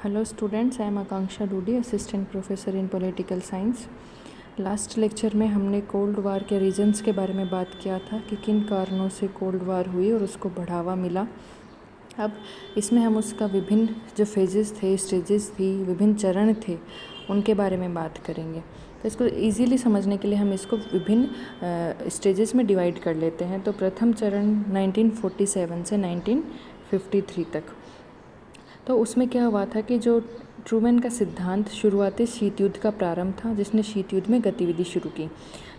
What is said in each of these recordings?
Hello students, I am Akanksha Dudi, Assistant Professor in Political Science. Last lecture में हमने cold war के reasons के बारे में बात किया था कि किन कारणों से कोल्ड वार हुई और उसको बढ़ावा मिला। अब इसमें हम उसका विभिन्न जो फेजेस थे, स्टेजेस थी, विभिन्न चरण थे, उनके बारे में बात करेंगे। तो इसको इजीली समझने के लिए हम इसको विभिन्न स्टेजेस में डिवाइड कर लेते हैं। तो प्रथम चरण 1947 से 1953 तक। तो उसमें क्या हुआ था कि जो ट्रूमैन का सिद्धांत शुरुआती शीत युद्ध का प्रारंभ था, जिसने शीत युद्ध में गतिविधि शुरू की।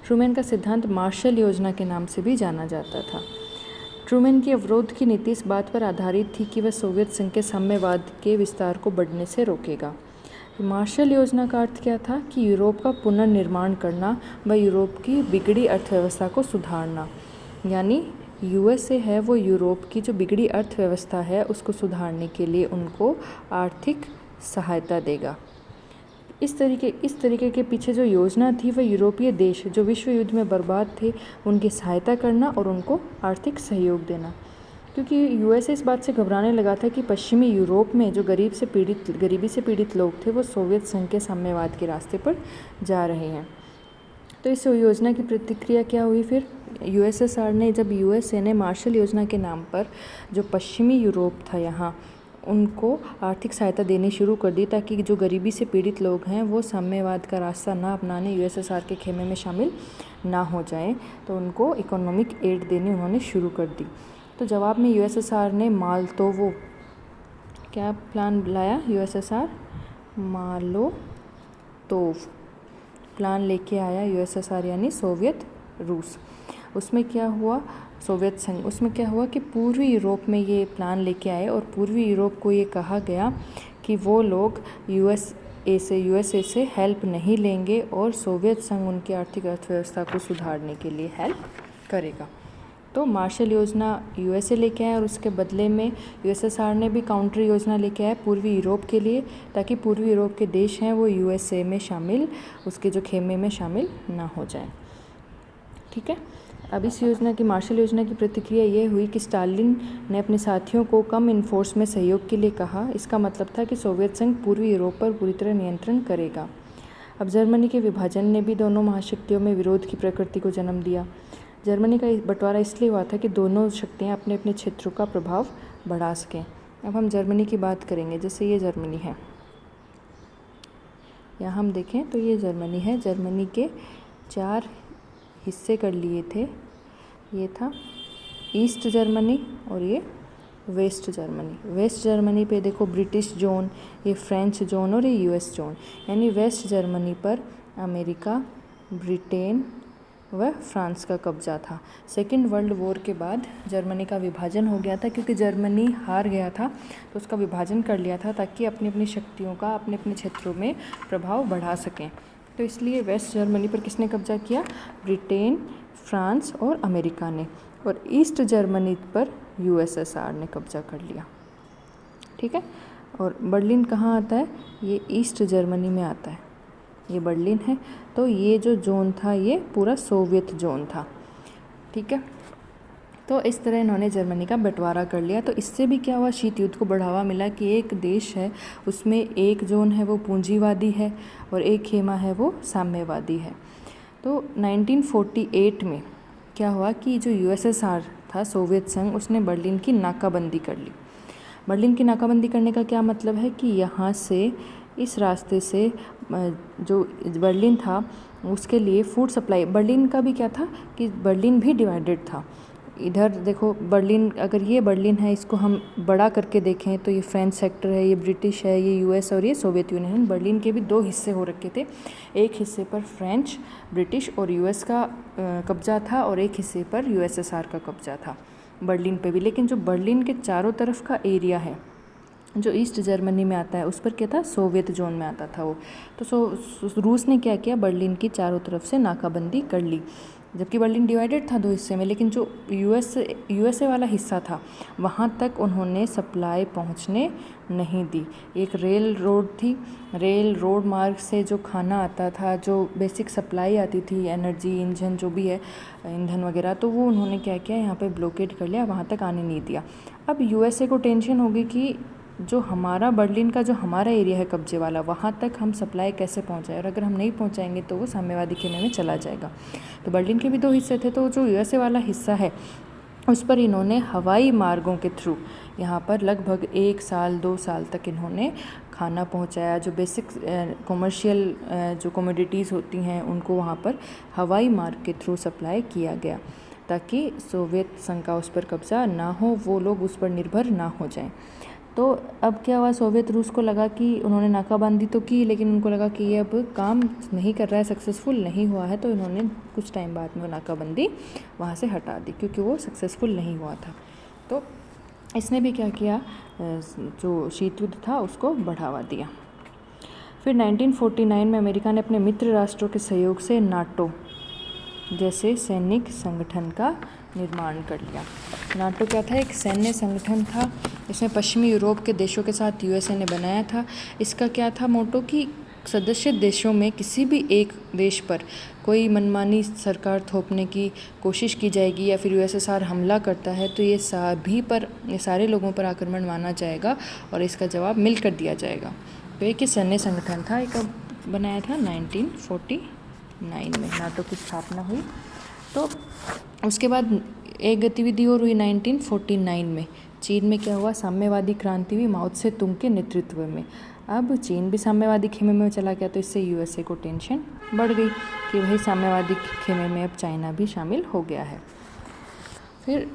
ट्रूमैन का सिद्धांत मार्शल योजना के नाम से भी जाना जाता था। ट्रूमैन की अवरोध की नीति इस बात पर आधारित थी कि वह सोवियत संघ के साम्यवाद के विस्तार को बढ़ने से रोकेगा। मार्शल योजना का अर्थ क्या था कि यूरोप का पुनर्निर्माण करना व यूरोप की बिगड़ी अर्थव्यवस्था को सुधारना, यानी यूएसए है वो यूरोप की जो बिगड़ी अर्थव्यवस्था है उसको सुधारने के लिए उनको आर्थिक सहायता देगा। इस तरीके के पीछे जो योजना थी वह यूरोपीय देश जो विश्व युद्ध में बर्बाद थे उनकी सहायता करना और उनको आर्थिक सहयोग देना, क्योंकि यूएसए इस बात से घबराने लगा था कि पश्चिमी यूरोप में जो गरीबी से पीड़ित लोग थे वो सोवियत संघ के साम्यवाद के रास्ते पर जा रहे हैं। तो इस योजना की प्रतिक्रिया क्या हुई फिर? यूएसएसआर ने, जब यूएसए ने मार्शल योजना के नाम पर जो पश्चिमी यूरोप था यहाँ उनको आर्थिक सहायता देनी शुरू कर दी ताकि जो गरीबी से पीड़ित लोग हैं वो साम्यवाद का रास्ता ना अपनाने, यूएसएसआर के खेमे में शामिल ना हो जाएं, तो उनको इकोनॉमिक एड देनी उन्होंने शुरू कर दी। तो जवाब में यूएसएसआर ने माल्तोवो क्या प्लान लाया? यूएसएसआर मालोतोव प्लान लेके आया यूएसएसआर, यानी सोवियत रूस। उसमें क्या हुआ? सोवियत संघ। उसमें क्या हुआ कि पूर्वी यूरोप में ये प्लान लेके आए और पूर्वी यूरोप को ये कहा गया कि वो लोग यूएसए से हेल्प नहीं लेंगे और सोवियत संघ उनकी आर्थिक अर्थव्यवस्था को सुधारने के लिए हेल्प करेगा। तो मार्शल योजना यूएसए लेके आया और उसके बदले में यूएसएसआर ने भी काउंटर योजना लेके आया पूर्वी यूरोप के लिए, ताकि पूर्वी यूरोप के देश हैं वो यूएसए में शामिल, उसके जो खेमे में शामिल ना हो जाए। ठीक है। अब इस योजना की, मार्शल योजना की प्रतिक्रिया ये हुई कि स्टालिन ने अपने साथियों को कम इन्फोर्स में सहयोग के लिए कहा। इसका मतलब था कि सोवियत संघ पूर्वी यूरोप पर पूरी तरह नियंत्रण करेगा। अब जर्मनी के विभाजन ने भी दोनों महाशक्तियों में विरोध की प्रकृति को जन्म दिया। जर्मनी का बंटवारा इसलिए हुआ था कि दोनों शक्तियाँ अपने अपने क्षेत्रों का प्रभाव बढ़ा सकें। अब हम जर्मनी की बात करेंगे। जैसे ये जर्मनी है, यहाँ हम देखें तो ये जर्मनी है। जर्मनी के 4 हिस्से कर लिए थे। ये था ईस्ट जर्मनी और ये वेस्ट जर्मनी। वेस्ट जर्मनी पे देखो ब्रिटिश जोन, ये फ्रेंच जोन और ये यूएस जोन, यानी वेस्ट जर्मनी पर अमेरिका, ब्रिटेन व फ्रांस का कब्जा था। सेकेंड वर्ल्ड वॉर के बाद जर्मनी का विभाजन हो गया था, क्योंकि जर्मनी हार गया था तो उसका विभाजन कर लिया था ताकि अपनी अपनी शक्तियों का अपने अपने क्षेत्रों में प्रभाव बढ़ा सकें। तो इसलिए वेस्ट जर्मनी पर किसने कब्जा किया? ब्रिटेन, फ्रांस और अमेरिका ने। और ईस्ट जर्मनी पर यूएसएसआर ने कब्जा कर लिया। ठीक है। और बर्लिन कहाँ आता है? ये ईस्ट जर्मनी में आता है। ये बर्लिन है। तो ये जो जोन था ये पूरा सोवियत जोन था। ठीक है। तो इस तरह इन्होंने जर्मनी का बंटवारा कर लिया। तो इससे भी क्या हुआ? शीत युद्ध को बढ़ावा मिला कि एक देश है उसमें एक जोन है वो पूंजीवादी है और एक खेमा है वो साम्यवादी है। तो 1948 में क्या हुआ कि जो यूएसएसआर था, सोवियत संघ, उसने बर्लिन की नाकाबंदी कर ली। बर्लिन की नाकाबंदी करने का क्या मतलब है कि यहाँ से, इस रास्ते से जो बर्लिन था उसके लिए फूड सप्लाई, बर्लिन का भी क्या था कि बर्लिन भी डिवाइडेड था। इधर देखो बर्लिन, अगर ये बर्लिन है इसको हम बड़ा करके देखें तो ये फ्रेंच सेक्टर है, ये ब्रिटिश है, ये यूएस और ये सोवियत यूनियन। बर्लिन के भी 2 हिस्से हो रखे थे। एक हिस्से पर फ्रेंच, ब्रिटिश और यूएस का कब्जा था और एक हिस्से पर यूएसएसआर का कब्जा था बर्लिन पे भी। लेकिन जो बर्लिन के चारों तरफ का एरिया है जो ईस्ट जर्मनी में आता है उस पर क्या था? सोवियत जोन में आता था वो। तो रूस ने क्या किया? बर्लिन की चारों तरफ से नाकाबंदी कर ली, जबकि बर्लिन डिवाइडेड था 2 हिस्से में। लेकिन जो यूएसए वाला हिस्सा था वहाँ तक उन्होंने सप्लाई पहुँचने नहीं दी। एक रेल रोड थी, रेल रोड मार्ग से जो खाना आता था, जो बेसिक सप्लाई आती थी, एनर्जी, इंजन जो भी है, ईंधन वगैरह, तो वो उन्होंने क्या किया? यहाँ पे ब्लॉकेड कर लिया, वहाँ तक आने नहीं दिया। अब यूएसए को टेंशन होगी कि जो हमारा बर्लिन का जो हमारा एरिया है कब्जे वाला, वहाँ तक हम सप्लाई कैसे पहुँचाएं, और अगर हम नहीं पहुँचाएंगे तो वो साम्यवादी खेमे में चला जाएगा। तो बर्लिन के भी 2 हिस्से थे, तो जो यूएसए वाला हिस्सा है उस पर इन्होंने हवाई मार्गों के थ्रू यहाँ पर लगभग 1 साल 2 साल तक इन्होंने खाना पहुँचाया। जो बेसिक कॉमर्शियल जो कमोडिटीज़ होती हैं उनको वहाँ पर हवाई मार्ग के थ्रू सप्लाई किया गया, ताकि सोवियत संघ का उस पर कब्ज़ा ना हो, वो लोग उस पर निर्भर ना हो जाएं। तो अब क्या हुआ, सोवियत रूस को लगा कि उन्होंने नाकाबंदी तो की, लेकिन उनको लगा कि ये अब काम नहीं कर रहा है, सक्सेसफुल नहीं हुआ है, तो इन्होंने कुछ टाइम बाद में वो नाकाबंदी वहाँ से हटा दी, क्योंकि वो सक्सेसफुल नहीं हुआ था। तो इसने भी क्या किया, जो शीत युद्ध था उसको बढ़ावा दिया। फिर 1949 में अमेरिका ने अपने मित्र राष्ट्रों के सहयोग से नाटो जैसे सैनिक संगठन का निर्माण कर लिया। नाटो क्या था, एक सैन्य संगठन था, इसमें पश्चिमी यूरोप के देशों के साथ यूएसए ने बनाया था। इसका क्या था मोटो कि सदस्य देशों में किसी भी एक देश पर कोई मनमानी सरकार थोपने की कोशिश की जाएगी, या फिर यूएसएसआर हमला करता है तो ये सारे लोगों पर आक्रमण माना जाएगा और इसका जवाब मिलकर दिया जाएगा। तो एक सैन्य संगठन था, एक बनाया था 1949 में नाटो की स्थापना हुई। तो उसके बाद एक गतिविधि और हुई 1949 में। चीन में क्या हुआ, साम्यवादी क्रांति हुई माओ त्से तुंग के नेतृत्व में। अब चीन भी साम्यवादी खेमे में चला गया, तो इससे यूएसए को टेंशन बढ़ गई कि वही साम्यवादी खेमे में अब चाइना भी शामिल हो गया है। फिर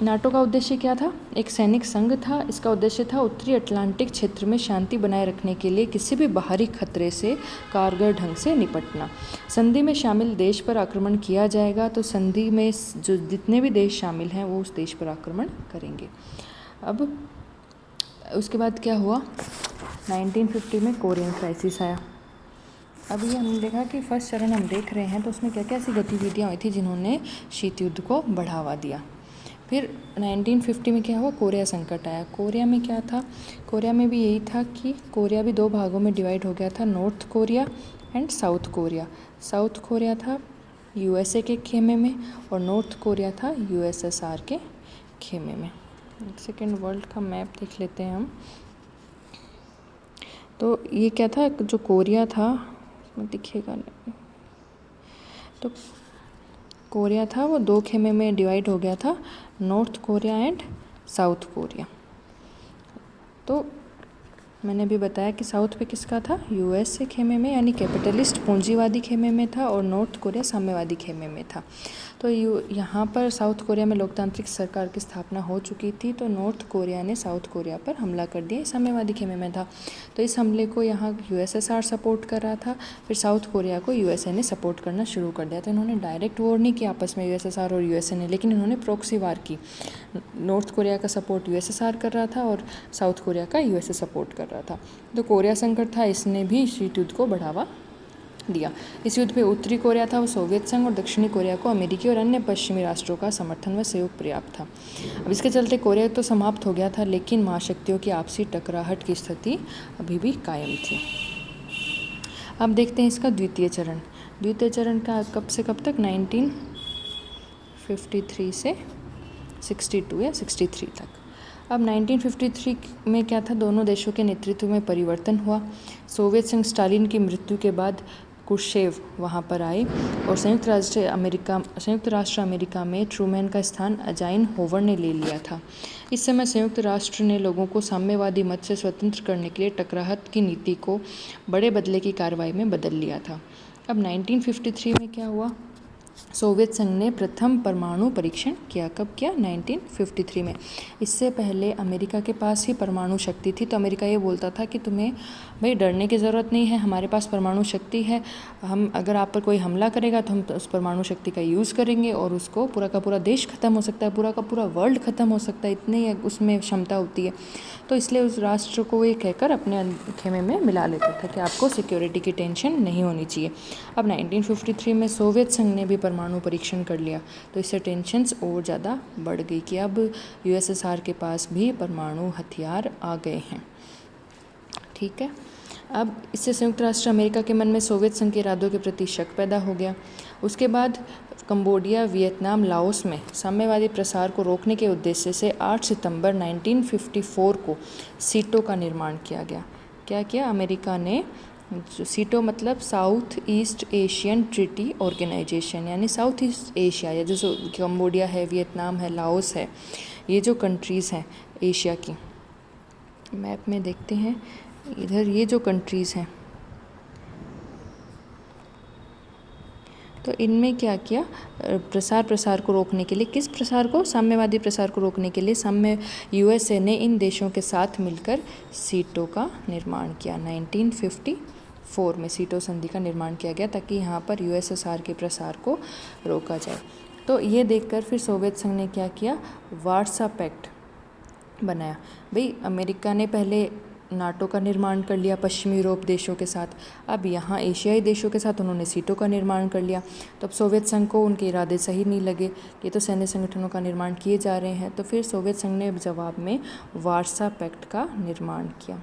नाटो का उद्देश्य क्या था, एक सैनिक संघ था। इसका उद्देश्य था उत्तरी अटलांटिक क्षेत्र में शांति बनाए रखने के लिए किसी भी बाहरी खतरे से कारगर ढंग से निपटना। संधि में शामिल देश पर आक्रमण किया जाएगा तो संधि में जो जितने भी देश शामिल हैं वो उस देश पर आक्रमण करेंगे। अब उसके बाद क्या हुआ, 1950 में कोरियन क्राइसिस आया। अब ये हमने देखा कि फर्स्ट चरण हम देख रहे हैं, तो उसमें क्या क्या ऐसी गतिविधियाँ हुई थी जिन्होंने शीत युद्ध को बढ़ावा दिया। फिर 1950 में क्या हुआ, कोरिया संकट आया। कोरिया में क्या था, कोरिया में भी यही था कि कोरिया भी 2 भागों में डिवाइड हो गया था, north Korea and south Korea. South Korea था यूएसए के खेमे में और नॉर्थ कोरिया था यूएसएसआर के खेमे में। एक सेकेंड, वर्ल्ड का मैप देख लेते हैं हम। तो ये क्या था, जो कोरिया था इसमें दिखेगा नहीं, तो कोरिया था वो 2 खेमे में डिवाइड हो गया था, north Korea and south Korea. तो मैंने भी बताया कि साउथ पे किसका था, यूएसए खेमे में, यानी कैपिटलिस्ट पूंजीवादी खेमे में था, और नॉर्थ कोरिया साम्यवादी खेमे में था। तो यहाँ पर साउथ कोरिया में लोकतांत्रिक सरकार की स्थापना हो चुकी थी, तो नॉर्थ कोरिया ने साउथ कोरिया पर हमला कर दिया, साम्यवादी खेमे में था। तो इस हमले को यहाँ यूएसएसआर सपोर्ट कर रहा था, फिर साउथ कोरिया को यूएसए ने सपोर्ट करना शुरू कर दिया। तो इन्होंने डायरेक्ट वॉर नहीं किया आपस में यूएसएसआर और यूएसए ने, लेकिन इन्होंने प्रॉक्सी वार की। नॉर्थ कोरिया का सपोर्ट यूएसएसआर कर रहा था और साउथ कोरिया का यूएसए सपोर्ट कर रहा था। तो कोरिया संकट था, इसने भी शीत युद्ध को बढ़ावा दिया। इस युद्ध में उत्तरी कोरिया था वो सोवियत संघ और दक्षिणी कोरिया को अमेरिकी और अन्य पश्चिमी राष्ट्रों का समर्थन व सहयोग पर्याप्त था। अब इसके चलते कोरिया तो समाप्त हो गया था, लेकिन महाशक्तियों की आपसी टकराहट की स्थिति अभी भी कायम थी। अब देखते हैं इसका द्वितीय चरण। द्वितीय चरण का कब से कब तक, 1953 से 62 या 63 तक। अब 1953 में क्या था, दोनों देशों के नेतृत्व में परिवर्तन हुआ। सोवियत संघ स्टालिन की मृत्यु के बाद कुर्शेव वहाँ पर आए और संयुक्त राष्ट्र अमेरिका में ट्रूमैन का स्थान अजाइनहोवर ने ले लिया था। इस समय संयुक्त राष्ट्र ने लोगों को साम्यवादी मत से स्वतंत्र करने के लिए टकराहट की नीति को बड़े बदले की कार्रवाई में बदल लिया था। अब 1953 में क्या हुआ, सोवियत संघ ने प्रथम परमाणु परीक्षण किया। कब किया, 1953 में। इससे पहले अमेरिका के पास ही परमाणु शक्ति थी, तो अमेरिका ये बोलता था कि तुम्हें भाई डरने की ज़रूरत नहीं है, हमारे पास परमाणु शक्ति है, हम अगर आप पर कोई हमला करेगा तो हम उस परमाणु शक्ति का यूज़ करेंगे और उसको पूरा का पूरा देश ख़त्म हो सकता है, पूरा का पूरा वर्ल्ड ख़त्म हो सकता है, इतनी उसमें क्षमता होती है। तो इसलिए उस राष्ट्र को ये कहकर अपने खेमे में मिला लेता था कि आपको सिक्योरिटी की टेंशन नहीं होनी चाहिए। अब 1953 में सोवियत संघ ने भी परमाणु परीक्षण कर लिया, तो इससे टेंशन्स और ज़्यादा बढ़ गई कि अब यूएसएसआर के पास भी परमाणु हथियार आ गए हैं। ठीक है, अब इससे संयुक्त राष्ट्र अमेरिका के मन में सोवियत संघ के इरादों के प्रति शक पैदा हो गया। उसके बाद कंबोडिया, वियतनाम, लाओस में साम्यवादी प्रसार को रोकने के उद्देश्य से 8 सितंबर 1954 को सीटो का निर्माण किया गया। क्या किया? अमेरिका ने सीटो मतलब South East Asian Treaty Organisation, यानी साउथ ईस्ट एशिया या जो कंबोडिया है, वियतनाम है, लाओस है, ये जो कंट्रीज़ हैं एशिया की, मैप में देखते हैं इधर ये जो कंट्रीज़ हैं, तो इनमें क्या किया? प्रसार को रोकने के लिए, किस प्रसार को? साम्यवादी प्रसार को रोकने के लिए यूएसए ने इन देशों के साथ मिलकर सीटो का निर्माण किया। 1954 में सीटो संधि का निर्माण किया गया ताकि यहाँ पर यूएसएसआर के प्रसार को रोका जाए। तो ये देखकर फिर सोवियत संघ ने क्या किया? वार्सा पैक्ट बनाया। भाई अमेरिका ने पहले नाटो का निर्माण कर लिया पश्चिमी यूरोप देशों के साथ, अब यहाँ एशियाई देशों के साथ उन्होंने सीटो का निर्माण कर लिया। तो अब सोवियत संघ को उनके इरादे सही नहीं लगे, ये तो सैन्य संगठनों का निर्माण किए जा रहे हैं, तो फिर सोवियत संघ ने जवाब में वार्सा पैक्ट का निर्माण किया,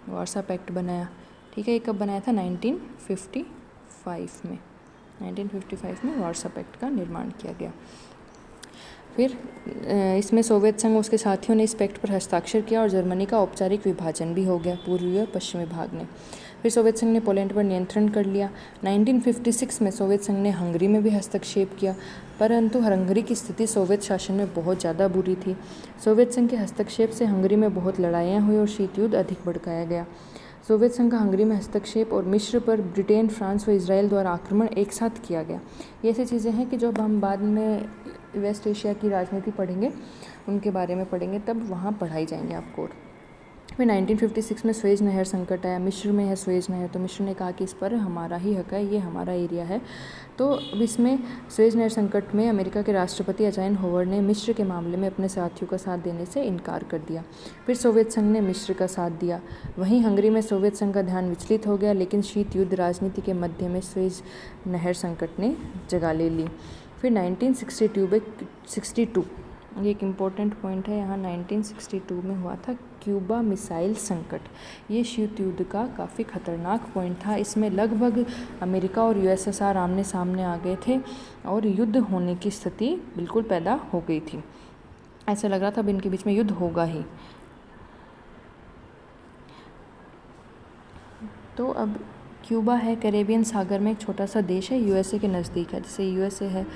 वार्सा पैक्ट बनाया। ठीक है, ये कब बनाया था? 1955 में। 1955 में वार्सा पैक्ट का निर्माण किया गया। फिर इसमें सोवियत संघ उसके साथियों ने इस पैक्ट पर हस्ताक्षर किया और जर्मनी का औपचारिक विभाजन भी हो गया पूर्वी और पश्चिमी भाग में। फिर सोवियत संघ ने पोलैंड पर नियंत्रण कर लिया। 1956 में सोवियत संघ ने हंगरी में भी हस्तक्षेप किया, परंतु हंगरी की स्थिति सोवियत शासन में बहुत ज़्यादा बुरी थी। सोवियत संघ के हस्तक्षेप से हंगरी में बहुत लड़ाइयाँ हुई और शीत युद्ध अधिक भड़काया गया। सोवियत संघ का हंगरी में हस्तक्षेप और मिस्र पर ब्रिटेन, फ्रांस व इजराइल द्वारा आक्रमण एक साथ किया गया। ये ऐसी चीज़ें हैं कि जब हम बाद में वेस्ट एशिया की राजनीति पढ़ेंगे, उनके बारे में पढ़ेंगे, तब वहाँ पढ़ाई जाएंगे आपको। फिर 1956 में स्वेज नहर संकट आया। मिस्र में है स्वेज नहर, तो मिस्र ने कहा कि इस पर हमारा ही हक है, ये हमारा एरिया है। तो अब इसमें स्वेज नहर संकट में अमेरिका के राष्ट्रपति आइज़नहोवर ने मिस्र के मामले में अपने साथियों का साथ देने से इनकार कर दिया। फिर सोवियत संघ ने मिस्र का साथ दिया। वहीं हंगरी में सोवियत संघ का ध्यान विचलित हो गया, लेकिन शीत युद्ध राजनीति के मध्य में स्वेज नहर संकट ने जगह ले ली। फिर 1962 ये एक इम्पोर्टेंट पॉइंट है यहाँ, 1962 में हुआ था क्यूबा मिसाइल संकट। ये शीत युद्ध का काफ़ी खतरनाक पॉइंट था। इसमें लगभग अमेरिका और यूएसएसआर आमने सामने आ गए थे और युद्ध होने की स्थिति बिल्कुल पैदा हो गई थी। ऐसा लग रहा था अब इनके बीच में युद्ध होगा ही। तो अब क्यूबा है कैरेबियन सागर में एक छोटा सा देश है, यूएसए के नज़दीक है। जैसे यूएसए है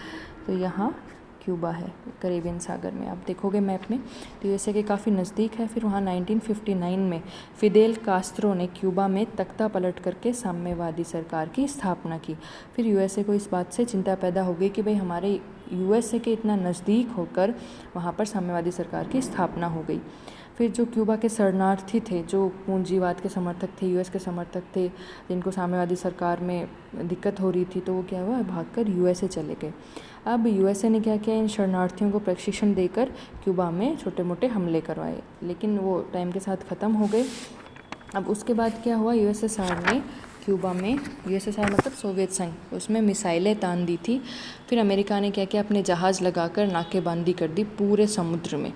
तो यहाँ क्यूबा है कैरेबियन सागर में, आप देखोगे मैप में, तो यूएसए के काफ़ी नज़दीक है। फिर वहाँ 1959 में फिदेल कास्त्रो ने क्यूबा में तख्ता पलट करके साम्यवादी सरकार की स्थापना की। फिर यूएसए को इस बात से चिंता पैदा हो गई कि भाई हमारे यूएसए के इतना नज़दीक होकर वहाँ पर साम्यवादी सरकार की स्थापना हो गई। फिर जो क्यूबा के शरणार्थी थे, जो पूंजीवाद के समर्थक थे, यूएस के समर्थक थे, जिनको साम्यवादी सरकार में दिक्कत हो रही थी, तो वो क्या हुआ, भागकर यूएसए चले गए। अब यूएसए ने क्या किया, इन शरणार्थियों को प्रशिक्षण देकर क्यूबा में छोटे मोटे हमले करवाए, लेकिन वो टाइम के साथ ख़त्म हो गए। अब उसके बाद क्या हुआ, यूएसएसआर ने क्यूबा में, यूएसएसआर मतलब सोवियत संघ, उसमें मिसाइलें तान दी थी। फिर अमेरिका ने क्या किया, अपने जहाज़ लगाकर नाकेबंदी कर दी पूरे समुद्र में।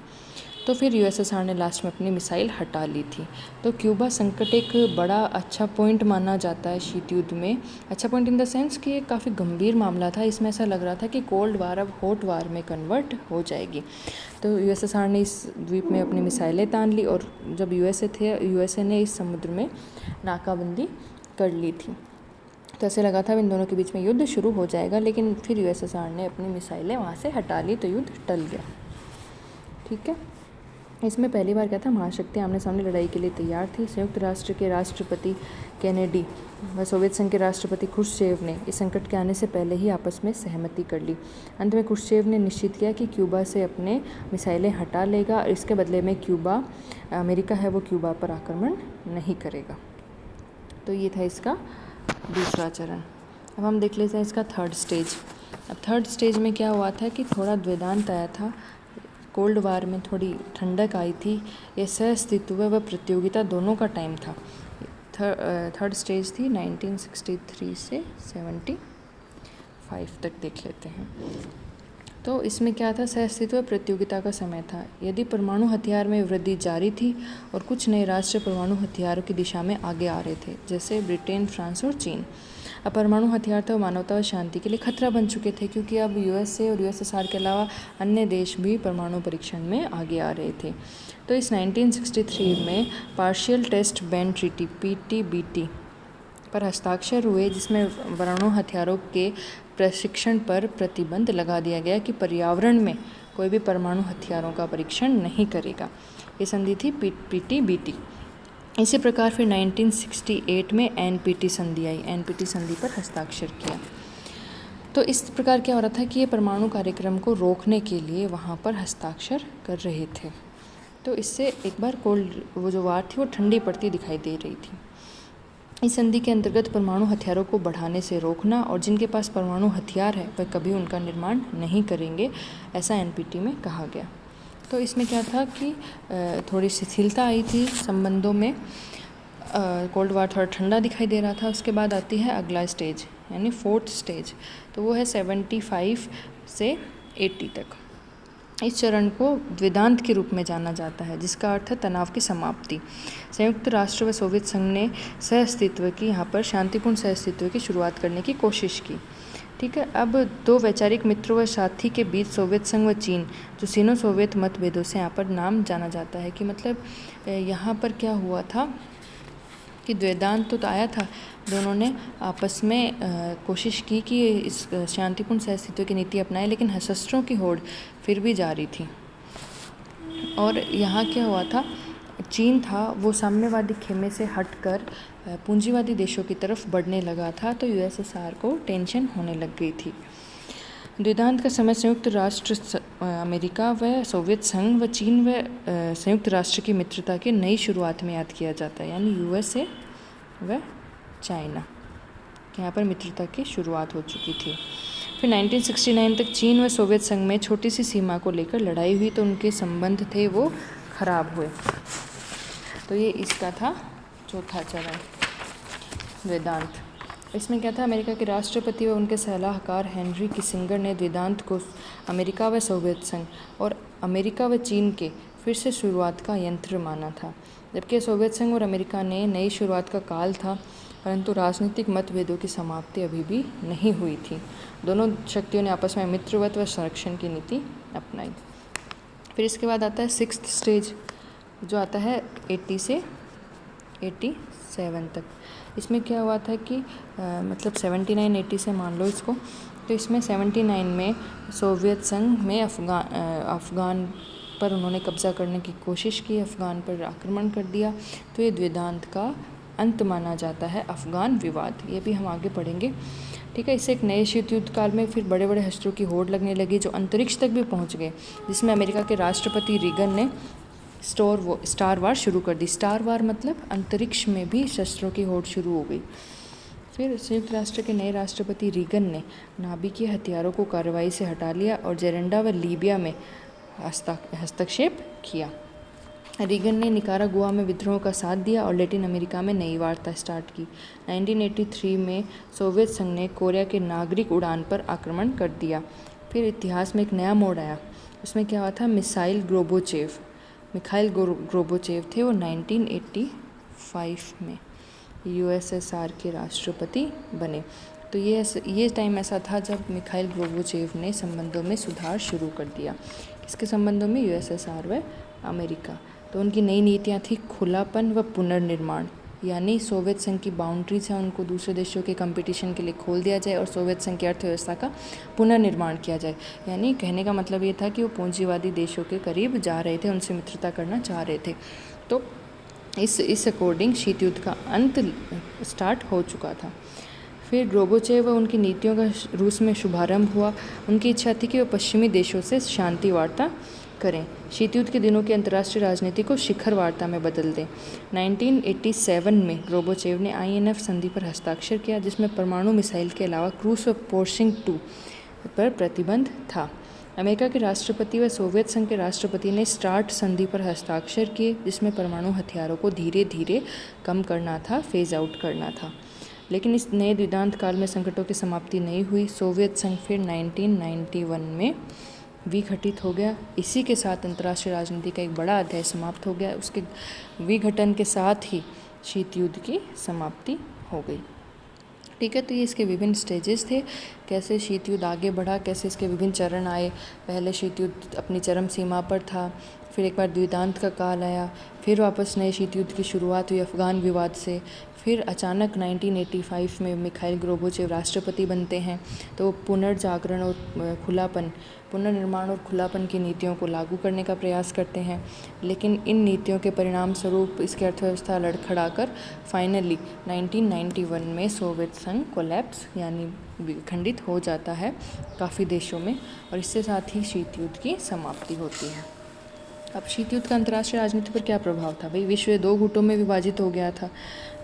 तो फिर यूएसएसआर ने लास्ट में अपनी मिसाइल हटा ली थी। तो क्यूबा संकट एक बड़ा अच्छा पॉइंट माना जाता है शीत युद्ध में। अच्छा पॉइंट इन द सेंस कि ये काफ़ी गंभीर मामला था। इसमें ऐसा लग रहा था कि कोल्ड वार अब हॉट वार में कन्वर्ट हो जाएगी। तो यूएसएसआर ने इस द्वीप में अपनी मिसाइलें तान ली और जब यूएसए ने इस समुद्र में नाकाबंदी कर ली थी। तो ऐसे लगा था इन दोनों के बीच में युद्ध शुरू हो जाएगा, लेकिन फिर यूएसएसआर ने अपनी मिसाइलें वहाँ से हटा ली तो युद्ध टल गया। ठीक है, इसमें पहली बार क्या था, महाशक्तियाँ आमने सामने लड़ाई के लिए तैयार थी। संयुक्त राष्ट्र के राष्ट्रपति केनेडी व सोवियत संघ के राष्ट्रपति क्रुश्चेव ने इस संकट के आने से पहले ही आपस में सहमति कर ली। अंत में क्रुश्चेव ने निश्चित किया कि क्यूबा से अपने मिसाइलें हटा लेगा और इसके बदले में अमेरिका है वो क्यूबा पर आक्रमण नहीं करेगा। तो ये था इसका दूसरा चरण। अब हम देख लेते हैं इसका थर्ड स्टेज। अब थर्ड स्टेज में क्या हुआ था कि थोड़ा द्वैधांत आया था, कोल्ड वार में थोड़ी ठंडक आई थी। ये सहअस्तित्व व प्रतियोगिता दोनों का टाइम था। थर्ड स्टेज थी 1963 से 75 तक, देख लेते हैं। तो इसमें क्या था, सहअस्तित्व प्रतियोगिता का समय था। यदि परमाणु हथियार में वृद्धि जारी थी और कुछ नए राष्ट्र परमाणु हथियारों की दिशा में आगे आ रहे थे, जैसे ब्रिटेन, फ्रांस और चीन। अब परमाणु हथियार थे वो मानवता व शांति के लिए खतरा बन चुके थे, क्योंकि अब यूएसए और यूएसएसआर के अलावा अन्य देश भी परमाणु परीक्षण में आगे आ रहे थे। तो इस 1963 में partial test ban treaty PTBT पर हस्ताक्षर हुए, जिसमें परमाणु हथियारों के प्रशिक्षण पर प्रतिबंध लगा दिया गया कि पर्यावरण में कोई भी परमाणु हथियारों का परीक्षण नहीं करेगा। ये संधि थी PTBT। इसी प्रकार फिर 1968 में NPT संधि आई। NPT संधि पर हस्ताक्षर किया। तो इस प्रकार क्या हो रहा था कि ये परमाणु कार्यक्रम को रोकने के लिए वहाँ पर हस्ताक्षर कर रहे थे। तो इससे एक बार वो जो वार थी वो ठंडी पड़ती दिखाई दे रही थी। इस संधि के अंतर्गत परमाणु हथियारों को बढ़ाने से रोकना और जिनके पास परमाणु हथियार है वह कभी उनका निर्माण नहीं करेंगे, ऐसा NPT में कहा गया। तो इसमें क्या था कि थोड़ी शिथिलता आई थी संबंधों में, कोल्ड वार थोड़ा ठंडा दिखाई दे रहा था। उसके बाद आती है अगला स्टेज, यानी 4th स्टेज, तो वो है 75 से 80 तक। इस चरण को द्वैधांत के रूप में जाना जाता है, जिसका अर्थ है तनाव की समाप्ति। संयुक्त राष्ट्र व सोवियत संघ ने सहअस्तित्व की, यहाँ पर शांतिपूर्ण सहअस्तित्व की शुरुआत करने की कोशिश की। ठीक है। अब दो वैचारिक मित्रों व साथी के बीच सोवियत संघ व चीन, जो सिनो सोवियत मतभेदों से यहाँ पर नाम जाना जाता है, कि मतलब यहाँ पर क्या हुआ था कि द्वैधांत तो आया था, दोनों ने आपस में कोशिश की कि इस शांतिपूर्ण सहअस्तित्व की नीति अपनाए, लेकिन शस्त्रों की होड़ फिर भी जारी थी। और यहाँ क्या हुआ था, चीन था वो साम्यवादी खेमे से हटकर पूंजीवादी देशों की तरफ बढ़ने लगा था, तो USSR को टेंशन होने लग गई थी। द्वैधांत का समय संयुक्त राष्ट्र अमेरिका व सोवियत संघ व चीन व संयुक्त राष्ट्र की मित्रता की नई शुरुआत में याद किया जाता है, यानी USA व चाइना, यहाँ पर मित्रता की शुरुआत हो चुकी थी। फिर 1969 तक चीन व सोवियत संघ में छोटी सी सीमा को लेकर लड़ाई हुई, तो उनके संबंध थे वो खराब हुए। तो ये इसका था चौथा चरण, वेदांत। इसमें क्या था, अमेरिका के राष्ट्रपति व उनके सलाहकार हेनरी किसिंगर ने वेदांत को अमेरिका व सोवियत संघ और अमेरिका व चीन के फिर से शुरुआत का यंत्र माना था, जबकि सोवियत संघ और अमेरिका ने नई शुरुआत का काल था, परंतु राजनीतिक मतभेदों की समाप्ति अभी भी नहीं हुई थी। दोनों शक्तियों ने आपस में मित्रवत व संरक्षण की नीति अपनाई। फिर इसके बाद आता है 6th स्टेज, जो आता है 80 से 87 तक। इसमें क्या हुआ था कि मतलब 79-80 से मान लो इसको, तो इसमें 79 में सोवियत संघ में अफ़गान पर उन्होंने कब्ज़ा करने की कोशिश की, अफ़गान पर आक्रमण कर दिया, तो ये द्वैधांत का अंत माना जाता है, अफ़गान विवाद। ये भी हम आगे पढ़ेंगे। ठीक है। इससे एक नए शीत युद्ध काल में फिर बड़े बड़े शस्त्रों की होड़ लगने लगी, जो अंतरिक्ष तक भी पहुंच गए, जिसमें अमेरिका के राष्ट्रपति रीगन ने स्टार वार शुरू कर दी। स्टार वार मतलब अंतरिक्ष में भी शस्त्रों की होड़ शुरू हो गई। फिर संयुक्त राष्ट्र के नए राष्ट्रपति रीगन ने नाभिकीय हथियारों को कार्रवाई से हटा लिया और जेरेंडा व लीबिया में हस्तक्षेप किया। रीगन ने निकारागुआ में विद्रोह का साथ दिया और लैटिन अमेरिका में नई वार्ता स्टार्ट की। 1983 में सोवियत संघ ने कोरिया के नागरिक उड़ान पर आक्रमण कर दिया। फिर इतिहास में एक नया मोड़ आया। उसमें क्या हुआ था, मिखाइल गोर्बाचेव थे, वो 1985 में USSR के राष्ट्रपति बने। तो ये टाइम ऐसा था जब मिखाइल गोर्बाचेव ने संबंधों में सुधार शुरू कर दिया। किसके संबंधों में, USSR व अमेरिका। तो उनकी नई नीतियाँ थी खुलापन व पुनर्निर्माण, यानी सोवियत संघ की बाउंड्रीज हैं उनको दूसरे देशों के कंपटीशन के लिए खोल दिया जाए और सोवियत संघ की अर्थव्यवस्था का पुनर्निर्माण किया जाए। यानी कहने का मतलब ये था कि वो पूंजीवादी देशों के करीब जा रहे थे, उनसे मित्रता करना चाह रहे थे। तो इस अकॉर्डिंग शीत युद्ध का अंत स्टार्ट हो चुका था। फिर गोर्बाचेव व उनकी नीतियों का रूस में शुभारंभ हुआ। उनकी इच्छा थी कि वो पश्चिमी देशों से शांति वार्ता करें, शीत युद्ध के दिनों की अंतर्राष्ट्रीय राजनीति को शिखर वार्ता में बदल दें। 1987 में गोर्बाचेव ने INF संधि पर हस्ताक्षर किया, जिसमें परमाणु मिसाइल के अलावा क्रूज व पोर्शिंग 2 पर प्रतिबंध था। अमेरिका के राष्ट्रपति व सोवियत संघ के राष्ट्रपति ने स्टार्ट संधि पर हस्ताक्षर किए, जिसमें परमाणु हथियारों को धीरे धीरे कम करना था, फेज आउट करना था। लेकिन इस नए द्वैधांत काल में संकटों की समाप्ति नहीं हुई। सोवियत संघ फिर 1991 में विघटित हो गया। इसी के साथ अंतर्राष्ट्रीय राजनीति का एक बड़ा अध्याय समाप्त हो गया। उसके विघटन के साथ ही शीत युद्ध की समाप्ति हो गई। ठीक है। तो ये इसके विभिन्न स्टेजेस थे, कैसे शीत युद्ध आगे बढ़ा, कैसे इसके विभिन्न चरण आए। पहले शीत युद्ध अपनी चरम सीमा पर था, फिर एक बार द्वितांत का काल आया, फिर वापस नए शीत युद्ध की शुरुआत हुई अफ़गान विवाद से, फिर अचानक 1985 में मिखाइल गोर्बाचेव राष्ट्रपति बनते हैं। तो पुनर्जागरण और खुलापन, पुनर्निर्माण और खुलापन की नीतियों को लागू करने का प्रयास करते हैं, लेकिन इन नीतियों के परिणाम स्वरूप इसकी अर्थव्यवस्था लड़खड़ाकर फाइनली 1991 में सोवियत संघ कोलैप्स यानी विखंडित हो जाता है काफ़ी देशों में, और इसके साथ ही शीत युद्ध की समाप्ति होती है। अब शीत युद्ध का अंतर्राष्ट्रीय राजनीति पर क्या प्रभाव था? भाई, विश्व 2 गुटों में विभाजित हो गया था।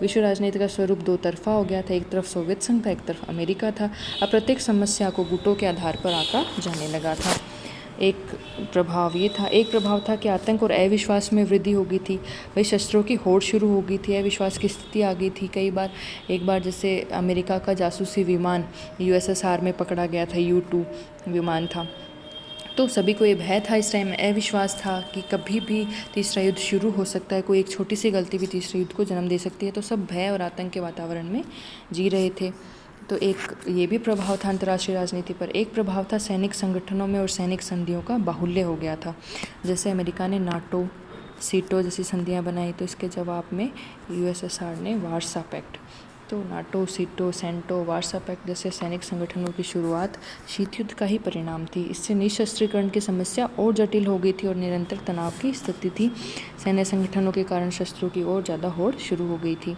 विश्व राजनीति का स्वरूप 2 तरफा हो गया था, एक तरफ सोवियत संघ था, एक तरफ अमेरिका था। अब प्रत्येक समस्या को गुटों के आधार पर आंका जाने लगा था। एक प्रभाव था कि आतंक और अविश्वास में वृद्धि हो गई थी। भाई, शस्त्रों की होड़ शुरू हो गई थी, अविश्वास की स्थिति आ गई थी। एक बार जैसे अमेरिका का जासूसी विमान USSR में पकड़ा गया था, U-2 विमान था, तो सभी को ये भय था, इस टाइम अविश्वास था कि कभी भी तीसरा युद्ध शुरू हो सकता है, कोई एक छोटी सी गलती भी तीसरे युद्ध को जन्म दे सकती है। तो सब भय और आतंक के वातावरण में जी रहे थे। तो एक ये भी प्रभाव था अंतर्राष्ट्रीय राजनीति पर। एक प्रभाव था सैनिक संगठनों में और सैनिक संधियों का बाहुल्य हो गया था। जैसे अमेरिका ने नाटो, सीटो जैसी संधियाँ बनाई, तो इसके जवाब में USSR ने वार्सा पैक्ट, तो नाटो, सीटो, सेंटो, वार्सा पैक्ट जैसे सैनिक संगठनों की शुरुआत शीत युद्ध का ही परिणाम थी। इससे निशस्त्रीकरण की समस्या और जटिल हो गई थी और निरंतर तनाव की स्थिति थी। सैन्य संगठनों के कारण शस्त्रों की और ज़्यादा होड़ शुरू हो गई थी।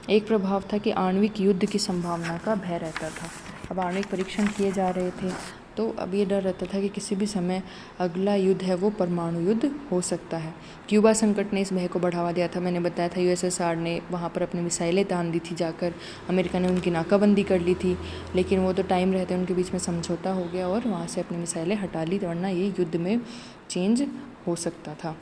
एक प्रभाव था कि आणविक युद्ध की संभावना का भय रहता था। अब आणविक परीक्षण किए जा रहे थे, तो अब ये डर रहता था कि किसी भी समय अगला युद्ध है वो परमाणु युद्ध हो सकता है। क्यूबा संकट ने इस भय को बढ़ावा दिया था। मैंने बताया था USSR ने वहाँ पर अपनी मिसाइलें तान दी थी जाकर, अमेरिका ने उनकी नाकाबंदी कर ली थी, लेकिन वो तो टाइम रहते उनके बीच में समझौता हो गया और वहाँ से अपनी मिसाइलें हटा ली, वरना ये युद्ध में चेंज हो सकता था।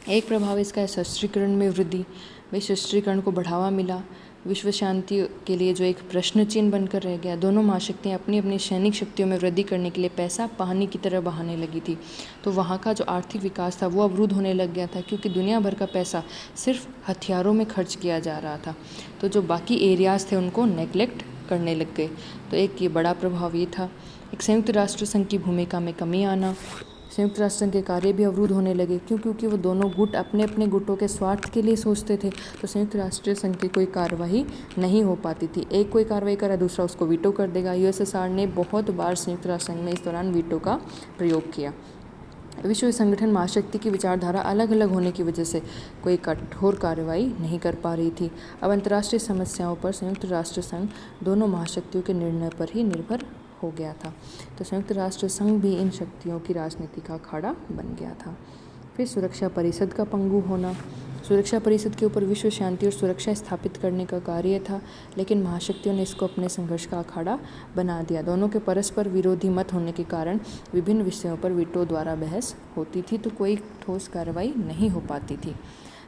एक प्रभाव इसका है सशस्त्रीकरण में वृद्धि। भाई, सशस्त्रीकरण को बढ़ावा मिला। विश्व शांति के लिए जो एक प्रश्न चिन्ह बनकर रह गया, दोनों महाशक्तियाँ अपनी अपनी सैनिक शक्तियों में वृद्धि करने के लिए पैसा पानी की तरह बहाने लगी थी। तो वहाँ का जो आर्थिक विकास था वो अवरुद्ध होने लग गया था, क्योंकि दुनिया भर का पैसा सिर्फ हथियारों में खर्च किया जा रहा था। तो जो बाकी एरियाज़ थे उनको नेग्लेक्ट करने लग गए। तो एक ये बड़ा प्रभाव ये था। एक संयुक्त राष्ट्र संघ की भूमिका में कमी आना, संयुक्त राष्ट्र संघ के कार्य भी अवरुद्ध होने लगे, क्योंकि वो दोनों गुट अपने अपने गुटों के स्वार्थ के लिए सोचते थे। तो संयुक्त राष्ट्र संघ की कोई कार्रवाई नहीं हो पाती थी। एक कोई कार्रवाई करा, दूसरा उसको वीटो कर देगा। USSR ने बहुत बार संयुक्त राष्ट्र संघ में इस दौरान वीटो का प्रयोग किया। विश्व संगठन महाशक्ति की विचारधारा अलग अलग होने की वजह से कोई कठोर कार्रवाई नहीं कर पा रही थी। अब अंतर्राष्ट्रीय समस्याओं पर संयुक्त राष्ट्र संघ दोनों महाशक्तियों के निर्णय पर ही निर्भर हो गया था। तो संयुक्त राष्ट्र संघ भी इन शक्तियों की राजनीति का अखाड़ा बन गया था। फिर सुरक्षा परिषद का पंगु होना। सुरक्षा परिषद के ऊपर विश्व शांति और सुरक्षा स्थापित करने का कार्य था, लेकिन महाशक्तियों ने इसको अपने संघर्ष का अखाड़ा बना दिया। दोनों के परस्पर विरोधी मत होने के कारण विभिन्न विषयों पर वीटो द्वारा बहस होती थी, तो कोई ठोस कार्रवाई नहीं हो पाती थी।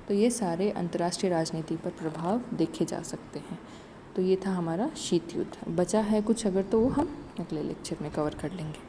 तो ये सारे अंतर्राष्ट्रीय राजनीति पर प्रभाव देखे जा सकते हैं। तो ये था हमारा शीत युद्ध। बचा है कुछ अगर, तो वो हम अगले लेक्चर में कवर कर लेंगे।